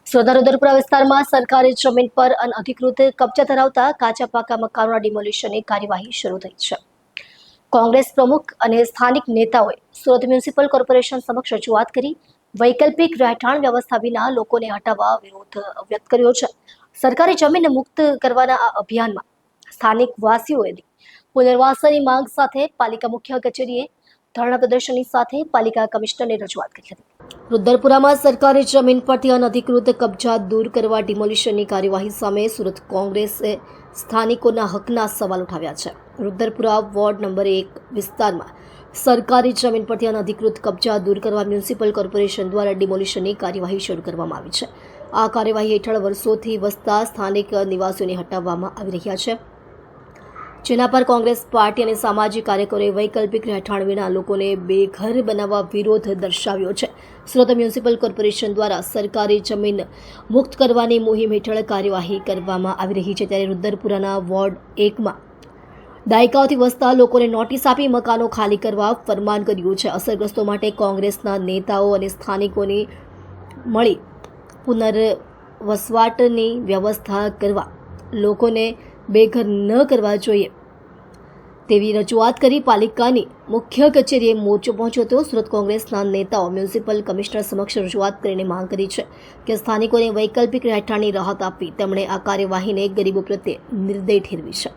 સુરતના રુદ્રપુરા વિસ્તારમાં સરકારી જમીન પર અનઅધિકૃત કબજા ધરાવતા કાચા પાકા મકાનોના ડિમોલિશનની કાર્યવાહી શરૂ થઈ છે. કોંગ્રેસ પ્રમુખ અને સ્થાનિક નેતાઓએ સુરત મ્યુનિસિપલ કોર્પોરેશન સમક્ષ રજૂઆત કરી વૈકલ્પિક રહેઠાણ વ્યવસ્થા વિના લોકોને હટાવવા વિરોધ વ્યક્ત કર્યો છે. સરકારી જમીન મુક્ત કરવાના આ અભિયાનમાં સ્થાનિક વાસીઓએ પુનર્વાસની માંગ સાથે પાલિકા મુખ્ય કચેરીએ ધરણા પ્રદર્શનની સાથે પાલિકા કમિશનરને રજૂઆત કરી હતી. રુદ્રપુરામાં સરકારી જમીન પરથી અનધિકૃત કબજા દૂર કરવા ડિમોલિશનની કાર્યવાહી સામે સુરત કોંગ્રેસે સ્થાનિકોના હકના સવાલ ઉઠાવ્યા છે. રુદ્રપુરા વોર્ડ નંબર 1 વિસ્તારમાં સરકારી જમીન પરથી અનધિકૃત કબજા દૂર કરવા મ્યુનિસિપલ કોર્પોરેશન દ્વારા ડિમોલિશનની કાર્યવાહી શરૂ કરવામાં આવી છે. આ કાર્યવાહી હેઠળ વર્ષોથી વસતા સ્થાનિક નિવાસીઓને હટાવવામાં આવી રહ્યા છે, જેના પર કોંગ્રેસ પાર્ટી અને સામાજિક કાર્યકરોએ વૈકલ્પિક રહેઠાણ વિના લોકોને બેઘર બનાવવા વિરોધ દર્શાવ્યો છે. સુરત મ્યુનિસિપલ કોર્પોરેશન દ્વારા સરકારી જમીન મુક્ત કરવાની મુહિમ હેઠળ કાર્યવાહી કરવામાં આવી રહી છે. ત્યારે રુદ્રપુરાના વોર્ડ 1માં દાયકાઓથી વસતા લોકોને નોટિસ આપી મકાનો ખાલી કરવા ફરમાન કર્યું છે. અસરગ્રસ્તો માટે કોંગ્રેસના નેતાઓ અને સ્થાનિકોની મળી પુનર્વસવાટની વ્યવસ્થા કરવા, લોકોને બેઘર ન કરવા જોઈએ તેવી રજૂઆત કરી પાલિકાની મુખ્ય કચેરીએ મોરચો પહોંચ્યો હતો. સુરત કોંગ્રેસના નેતાઓ મ્યુનિસિપલ કમિશનર સમક્ષ રજૂઆત કરીને માંગ કરી છે કે સ્થાનિકોને વૈકલ્પિક રહેઠાણની રાહત આપવી. તેમણે આ કાર્યવાહીને ગરીબો પ્રત્યે નિર્દય ઠેરવી છે.